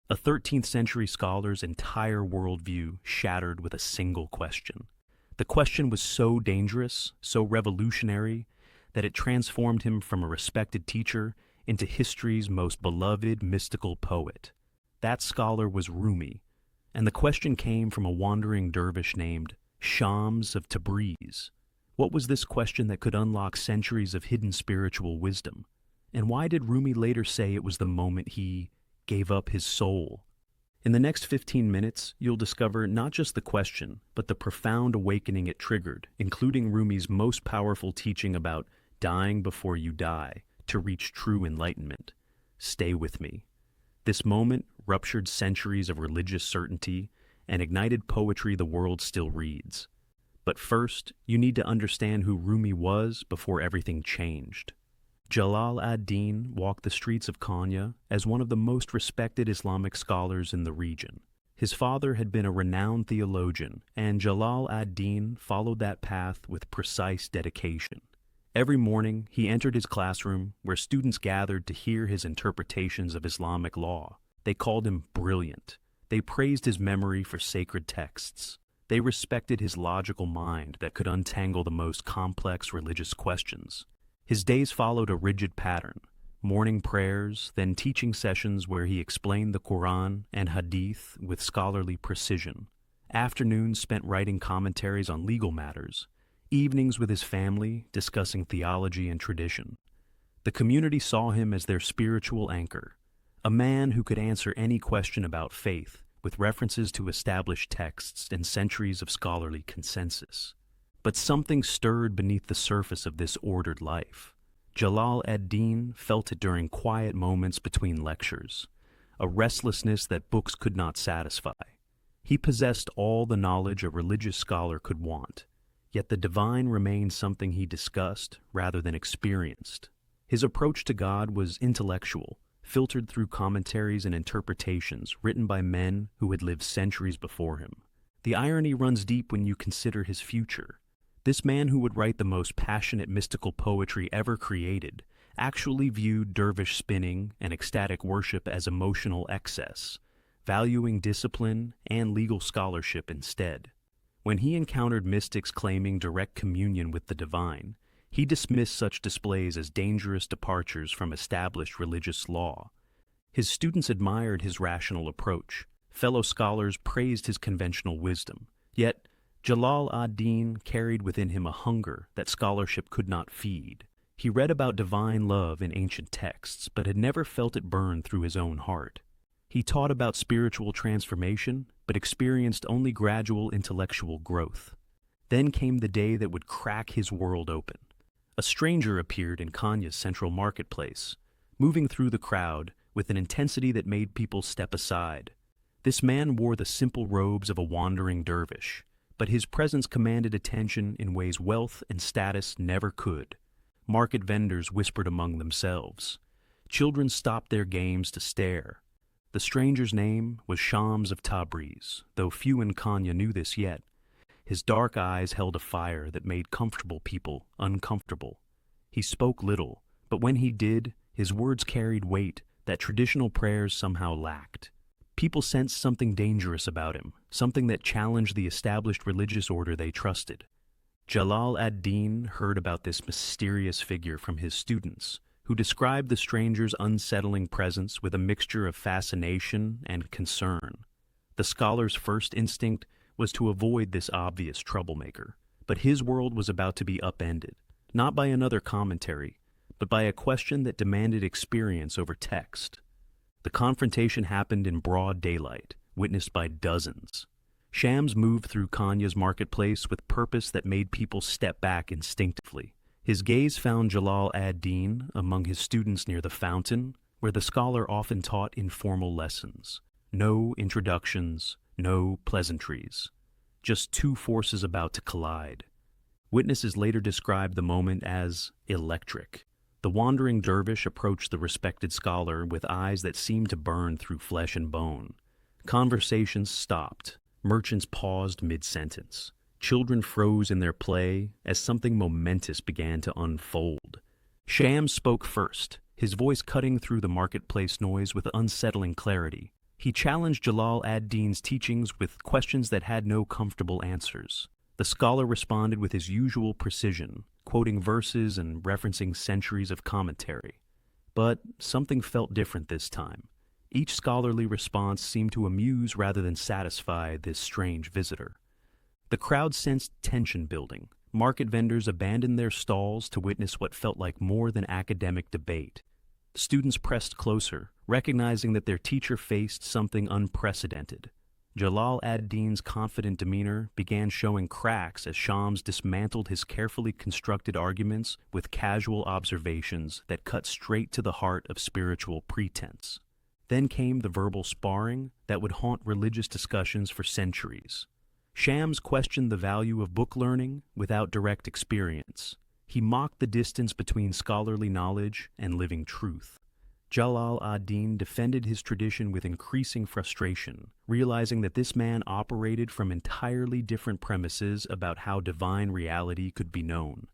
A 13th century scholar's entire worldview shattered with a single question. The question was so dangerous, so revolutionary, that it transformed him from a respected teacher into history's most beloved mystical poet. That scholar was Rumi, and the question came from a wandering dervish named Shams of Tabriz. What was this question that could unlock centuries of hidden spiritual wisdom? And why did Rumi later say it was the moment he gave up his soul? In the next 15 minutes, you'll discover not just the question, but the profound awakening it triggered, including Rumi's most powerful teaching about dying before you die to reach true enlightenment. Stay with me. This moment ruptured centuries of religious certainty and ignited poetry the world still reads. But first, you need to understand who Rumi was before everything changed. Jalal ad-Din walked the streets of Konya as one of the most respected Islamic scholars in the region. His father had been a renowned theologian, and Jalal ad-Din followed that path with precise dedication. Every morning, he entered his classroom, where students gathered to hear his interpretations of Islamic law. They called him brilliant. They praised his memory for sacred texts. They respected his logical mind that could untangle the most complex religious questions. His days followed a rigid pattern: morning prayers, then teaching sessions where he explained the Quran and Hadith with scholarly precision, afternoons spent writing commentaries on legal matters, evenings with his family discussing theology and tradition. The community saw him as their spiritual anchor, a man who could answer any question about faith with references to established texts and centuries of scholarly consensus. But something stirred beneath the surface of this ordered life. Jalal ad-Din felt it during quiet moments between lectures, a restlessness that books could not satisfy. He possessed all the knowledge a religious scholar could want, yet the divine remained something he discussed rather than experienced. His approach to God was intellectual, filtered through commentaries and interpretations written by men who had lived centuries before him. The irony runs deep when you consider his future. This man who would write the most passionate mystical poetry ever created actually viewed dervish spinning and ecstatic worship as emotional excess, valuing discipline and legal scholarship instead. When he encountered mystics claiming direct communion with the divine, he dismissed such displays as dangerous departures from established religious law. His students admired his rational approach. Fellow scholars praised his conventional wisdom. Yet, Jalal ad-Din carried within him a hunger that scholarship could not feed. He read about divine love in ancient texts, but had never felt it burn through his own heart. He taught about spiritual transformation, but experienced only gradual intellectual growth. Then came the day that would crack his world open. A stranger appeared in Konya's central marketplace, moving through the crowd with an intensity that made people step aside. This man wore the simple robes of a wandering dervish, but his presence commanded attention in ways wealth and status never could. Market vendors whispered among themselves. Children stopped their games to stare. The stranger's name was Shams of Tabriz, though few in Konya knew this yet. His dark eyes held a fire that made comfortable people uncomfortable. He spoke little, but when he did, his words carried weight that traditional prayers somehow lacked. People sensed something dangerous about him, something that challenged the established religious order they trusted. Jalal ad-Din heard about this mysterious figure from his students, who described the stranger's unsettling presence with a mixture of fascination and concern. The scholar's first instinct was to avoid this obvious troublemaker, but his world was about to be upended, not by another commentary, but by a question that demanded experience over text. The confrontation happened in broad daylight, witnessed by dozens. Shams moved through Konya's marketplace with purpose that made people step back instinctively. His gaze found Jalal ad-Din among his students near the fountain, where the scholar often taught informal lessons. No introductions, no pleasantries. Just two forces about to collide. Witnesses later described the moment as electric. The wandering dervish approached the respected scholar with eyes that seemed to burn through flesh and bone. Conversations stopped. Merchants paused mid-sentence. Children froze in their play as something momentous began to unfold. Shams spoke first, his voice cutting through the marketplace noise with unsettling clarity. He challenged Jalal ad-Din's teachings with questions that had no comfortable answers. The scholar responded with his usual precision, quoting verses and referencing centuries of commentary. But something felt different this time. Each scholarly response seemed to amuse rather than satisfy this strange visitor. The crowd sensed tension building. Market vendors abandoned their stalls to witness what felt like more than academic debate. Students pressed closer, recognizing that their teacher faced something unprecedented. Jalal ad-Din's confident demeanor began showing cracks as Shams dismantled his carefully constructed arguments with casual observations that cut straight to the heart of spiritual pretense. Then came the verbal sparring that would haunt religious discussions for centuries. Shams questioned the value of book learning without direct experience. He mocked the distance between scholarly knowledge and living truth. Jalal ad-Din defended his tradition with increasing frustration, realizing that this man operated from entirely different premises about how divine reality could be known.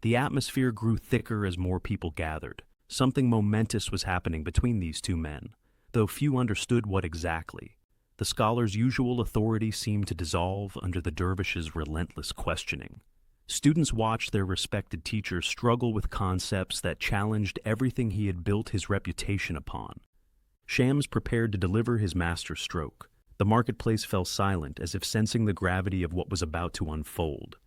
The atmosphere grew thicker as more people gathered. Something momentous was happening between these two men, though few understood what exactly. The scholar's usual authority seemed to dissolve under the dervish's relentless questioning. Students watched their respected teacher struggle with concepts that challenged everything he had built his reputation upon. Shams prepared to deliver his master stroke. The marketplace fell silent, as if sensing the gravity of what was about to unfold.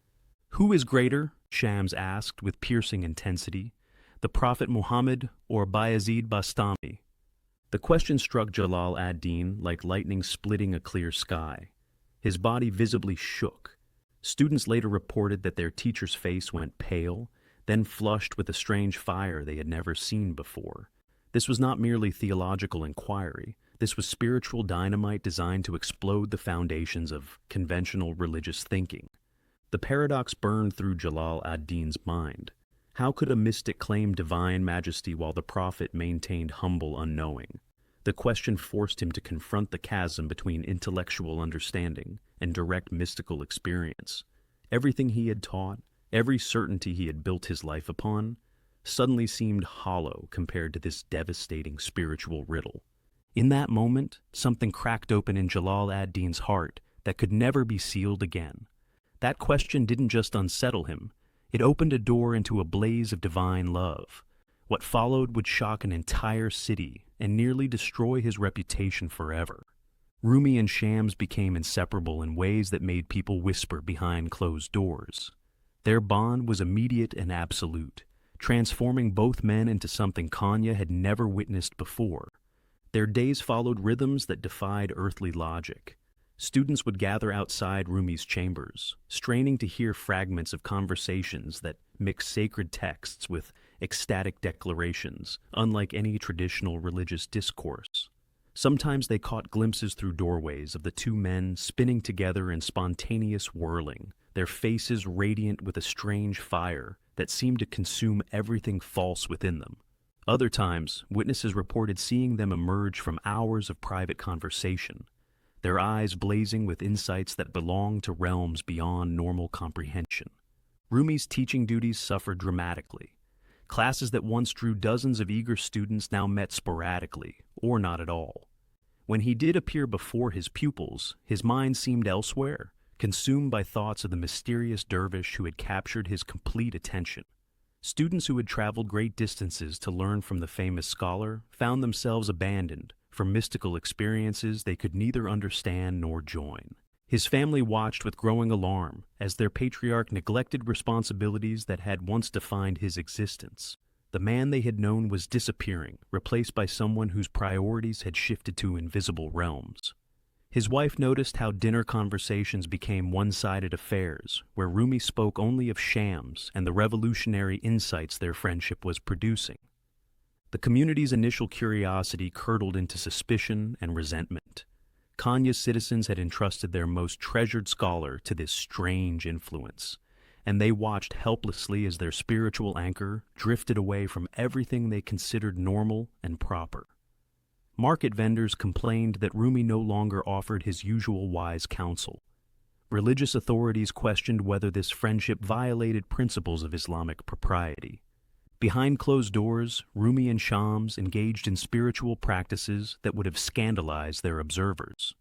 "Who is greater?" Shams asked with piercing intensity. "The Prophet Muhammad or Bayezid Bastami?" The question struck Jalal ad-Din like lightning splitting a clear sky. His body visibly shook. Students later reported that their teacher's face went pale, then flushed with a strange fire they had never seen before. This was not merely theological inquiry. This was spiritual dynamite designed to explode the foundations of conventional religious thinking. The paradox burned through Jalal ad-Din's mind. How could a mystic claim divine majesty while the prophet maintained humble unknowing? The question forced him to confront the chasm between intellectual understanding and direct mystical experience. Everything he had taught, every certainty he had built his life upon, suddenly seemed hollow compared to this devastating spiritual riddle. In that moment, something cracked open in Jalal ad-Din's heart that could never be sealed again. That question didn't just unsettle him, it opened a door into a blaze of divine love. What followed would shock an entire city and nearly destroy his reputation forever. Rumi and Shams became inseparable in ways that made people whisper behind closed doors. Their bond was immediate and absolute, transforming both men into something Kanya had never witnessed before. Their days followed rhythms that defied earthly logic. Students would gather outside Rumi's chambers, straining to hear fragments of conversations that mixed sacred texts with ecstatic declarations, unlike any traditional religious discourse. Sometimes they caught glimpses through doorways of the two men spinning together in spontaneous whirling, their faces radiant with a strange fire that seemed to consume everything false within them. Other times, witnesses reported seeing them emerge from hours of private conversation, their eyes blazing with insights that belonged to realms beyond normal comprehension. Rumi's teaching duties suffered dramatically. Classes that once drew dozens of eager students now met sporadically, or not at all. When he did appear before his pupils, his mind seemed elsewhere, consumed by thoughts of the mysterious dervish who had captured his complete attention. Students who had traveled great distances to learn from the famous scholar found themselves abandoned for mystical experiences they could neither understand nor join. His family watched with growing alarm as their patriarch neglected responsibilities that had once defined his existence. The man they had known was disappearing, replaced by someone whose priorities had shifted to invisible realms. His wife noticed how dinner conversations became one-sided affairs, where Rumi spoke only of Shams and the revolutionary insights their friendship was producing. The community's initial curiosity curdled into suspicion and resentment. Kanya's citizens had entrusted their most treasured scholar to this strange influence, and they watched helplessly as their spiritual anchor drifted away from everything they considered normal and proper. Market vendors complained that Rumi no longer offered his usual wise counsel. Religious authorities questioned whether this friendship violated principles of Islamic propriety. Behind closed doors, Rumi and Shams engaged in spiritual practices that would have scandalized their observers.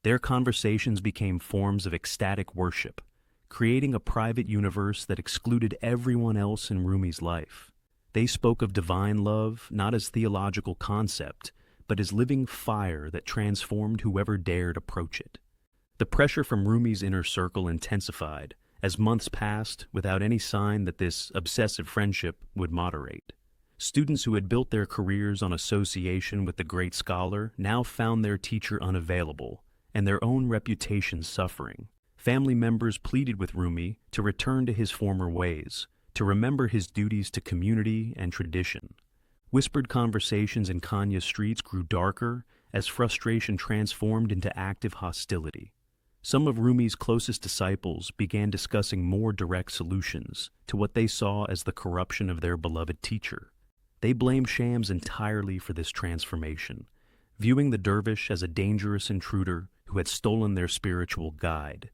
Their conversations became forms of ecstatic worship, creating a private universe that excluded everyone else in Rumi's life. They spoke of divine love not as theological concept, but as living fire that transformed whoever dared approach it. The pressure from Rumi's inner circle intensified as months passed without any sign that this obsessive friendship would moderate. Students who had built their careers on association with the great scholar now found their teacher unavailable and their own reputation suffering. Family members pleaded with Rumi to return to his former ways, to remember his duties to community and tradition. Whispered conversations in Konya streets grew darker as frustration transformed into active hostility. Some of Rumi's closest disciples began discussing more direct solutions to what they saw as the corruption of their beloved teacher. They blamed Shams entirely for this transformation, viewing the dervish as a dangerous intruder who had stolen their spiritual guide.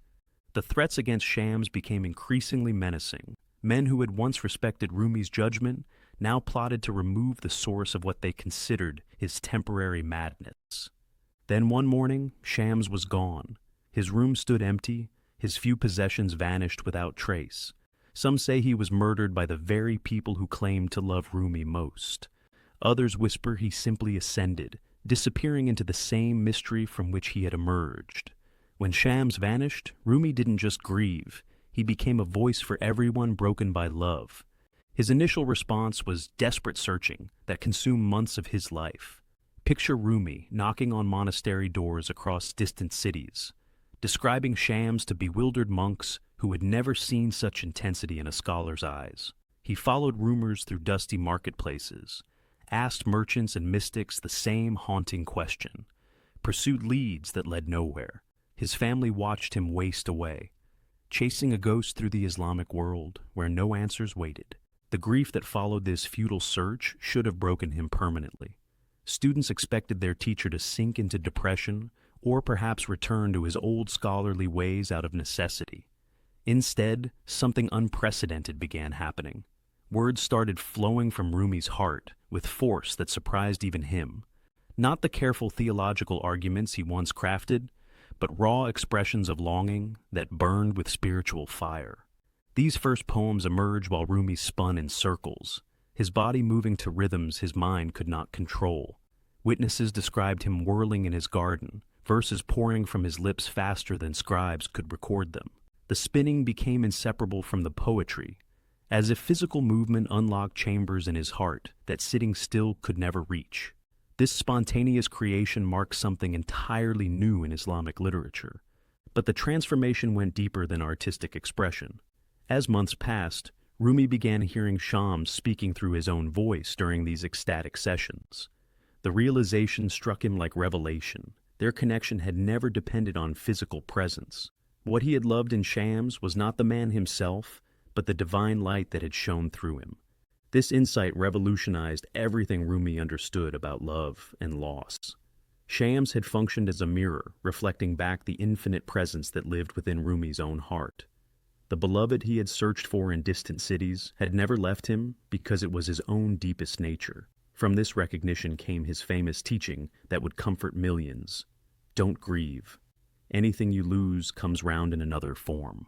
The threats against Shams became increasingly menacing. Men who had once respected Rumi's judgment now plotted to remove the source of what they considered his temporary madness. Then one morning, Shams was gone. His room stood empty, his few possessions vanished without trace. Some say he was murdered by the very people who claimed to love Rumi most. Others whisper he simply ascended, disappearing into the same mystery from which he had emerged. When Shams vanished, Rumi didn't just grieve, he became a voice for everyone broken by love. His initial response was desperate searching that consumed months of his life. Picture Rumi knocking on monastery doors across distant cities, describing Shams to bewildered monks who had never seen such intensity in a scholar's eyes. He followed rumors through dusty marketplaces, asked merchants and mystics the same haunting question, pursued leads that led nowhere. His family watched him waste away, chasing a ghost through the Islamic world where no answers waited. The grief that followed this futile search should have broken him permanently. Students expected their teacher to sink into depression or perhaps return to his old scholarly ways out of necessity. Instead, something unprecedented began happening. Words started flowing from Rumi's heart with force that surprised even him. Not the careful theological arguments he once crafted, but raw expressions of longing that burned with spiritual fire. These first poems emerged while Rumi spun in circles, his body moving to rhythms his mind could not control. Witnesses described him whirling in his garden, verses pouring from his lips faster than scribes could record them. The spinning became inseparable from the poetry, as if physical movement unlocked chambers in his heart that sitting still could never reach. This spontaneous creation marked something entirely new in Islamic literature. But the transformation went deeper than artistic expression. As months passed, Rumi began hearing Shams speaking through his own voice during these ecstatic sessions. The realization struck him like revelation. Their connection had never depended on physical presence. What he had loved in Shams was not the man himself, but the divine light that had shone through him. This insight revolutionized everything Rumi understood about love and loss. Shams had functioned as a mirror, reflecting back the infinite presence that lived within Rumi's own heart. The beloved he had searched for in distant cities had never left him because it was his own deepest nature. From this recognition came his famous teaching that would comfort millions. Don't grieve. Anything you lose comes round in another form.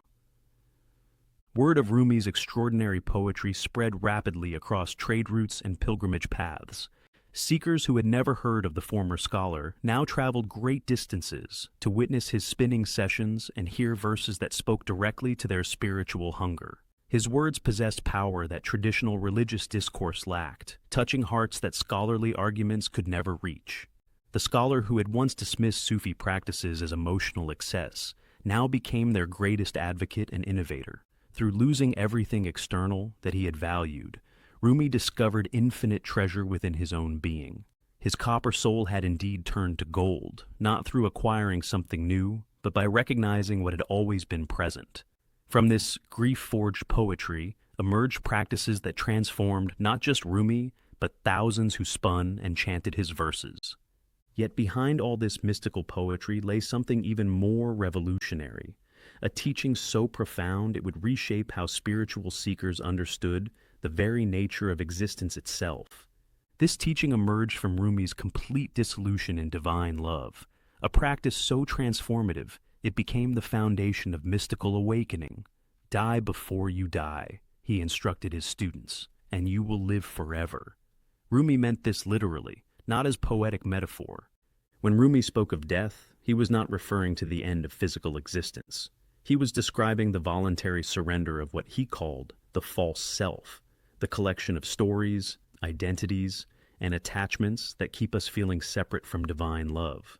Word of Rumi's extraordinary poetry spread rapidly across trade routes and pilgrimage paths. Seekers who had never heard of the former scholar now traveled great distances to witness his spinning sessions and hear verses that spoke directly to their spiritual hunger. His words possessed power that traditional religious discourse lacked, touching hearts that scholarly arguments could never reach. The scholar who had once dismissed Sufi practices as emotional excess now became their greatest advocate and innovator. Through losing everything external that he had valued, Rumi discovered infinite treasure within his own being. His copper soul had indeed turned to gold, not through acquiring something new, but by recognizing what had always been present. From this grief-forged poetry emerged practices that transformed not just Rumi, but thousands who spun and chanted his verses. Yet behind all this mystical poetry lay something even more revolutionary, a teaching so profound it would reshape how spiritual seekers understood the very nature of existence itself. This teaching emerged from Rumi's complete dissolution in divine love, a practice so transformative it became the foundation of mystical awakening. Die before you die, he instructed his students, and you will live forever. Rumi meant this literally, not as poetic metaphor. When Rumi spoke of death, he was not referring to the end of physical existence. He was describing the voluntary surrender of what he called the false self, the collection of stories, identities, and attachments that keep us feeling separate from divine love.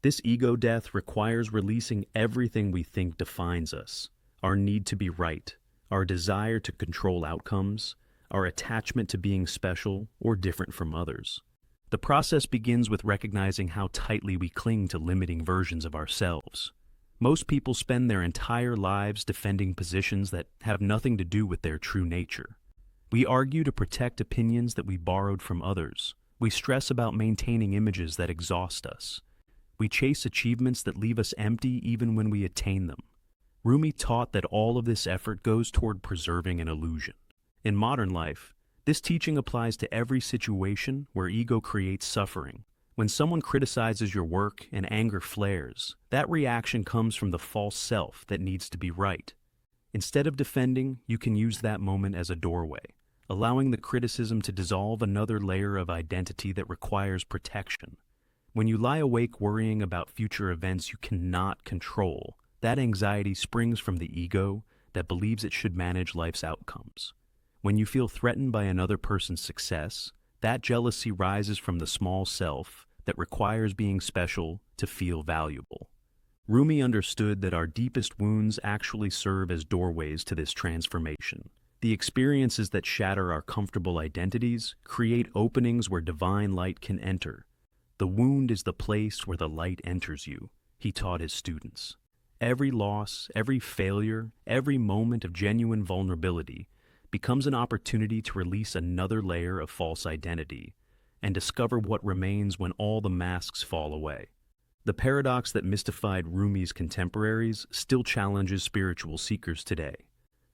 This ego death requires releasing everything we think defines us: our need to be right, our desire to control outcomes, our attachment to being special or different from others. The process begins with recognizing how tightly we cling to limiting versions of ourselves. Most people spend their entire lives defending positions that have nothing to do with their true nature. We argue to protect opinions that we borrowed from others. We stress about maintaining images that exhaust us. We chase achievements that leave us empty even when we attain them. Rumi taught that all of this effort goes toward preserving an illusion. In modern life, this teaching applies to every situation where ego creates suffering. When someone criticizes your work and anger flares, that reaction comes from the false self that needs to be right. Instead of defending, you can use that moment as a doorway, allowing the criticism to dissolve another layer of identity that requires protection. When you lie awake worrying about future events you cannot control, that anxiety springs from the ego that believes it should manage life's outcomes. When you feel threatened by another person's success, that jealousy rises from the small self that requires being special to feel valuable. Rumi understood that our deepest wounds actually serve as doorways to this transformation. The experiences that shatter our comfortable identities create openings where divine light can enter. The wound is the place where the light enters you, he taught his students. Every loss, every failure, every moment of genuine vulnerability becomes an opportunity to release another layer of false identity and discover what remains when all the masks fall away. The paradox that mystified Rumi's contemporaries still challenges spiritual seekers today.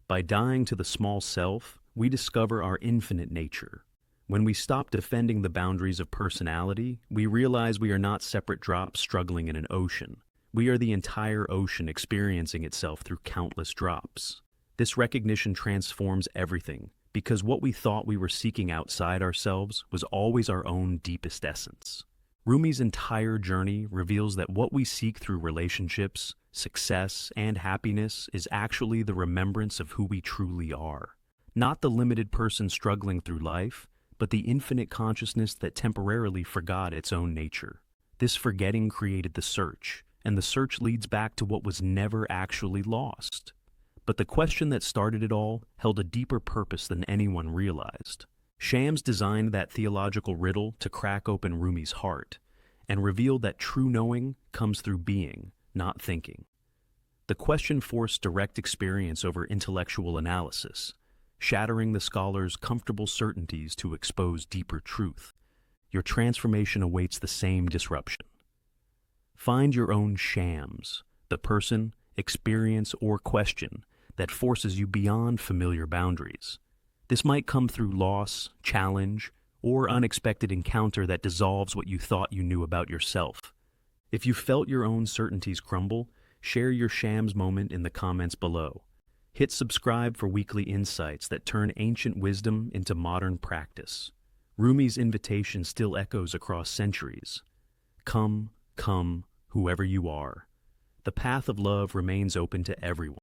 By dying to the small self, we discover our infinite nature. When we stop defending the boundaries of personality, we realize we are not separate drops struggling in an ocean. We are the entire ocean experiencing itself through countless drops. This recognition transforms everything, because what we thought we were seeking outside ourselves was always our own deepest essence. Rumi's entire journey reveals that what we seek through relationships, success, and happiness is actually the remembrance of who we truly are. Not the limited person struggling through life, but the infinite consciousness that temporarily forgot its own nature. This forgetting created the search, and the search leads back to what was never actually lost. But the question that started it all held a deeper purpose than anyone realized. Shams designed that theological riddle to crack open Rumi's heart and reveal that true knowing comes through being, not thinking. The question forced direct experience over intellectual analysis, shattering the scholar's comfortable certainties to expose deeper truth. Your transformation awaits the same disruption. Find your own shams, the person, experience, or question that forces you beyond familiar boundaries. This might come through loss, challenge, or unexpected encounter that dissolves what you thought you knew about yourself. If you felt your own certainties crumble, share your shams moment in the comments below. Hit subscribe for weekly insights that turn ancient wisdom into modern practice. Rumi's invitation still echoes across centuries. Come, come, whoever you are. The path of love remains open to everyone.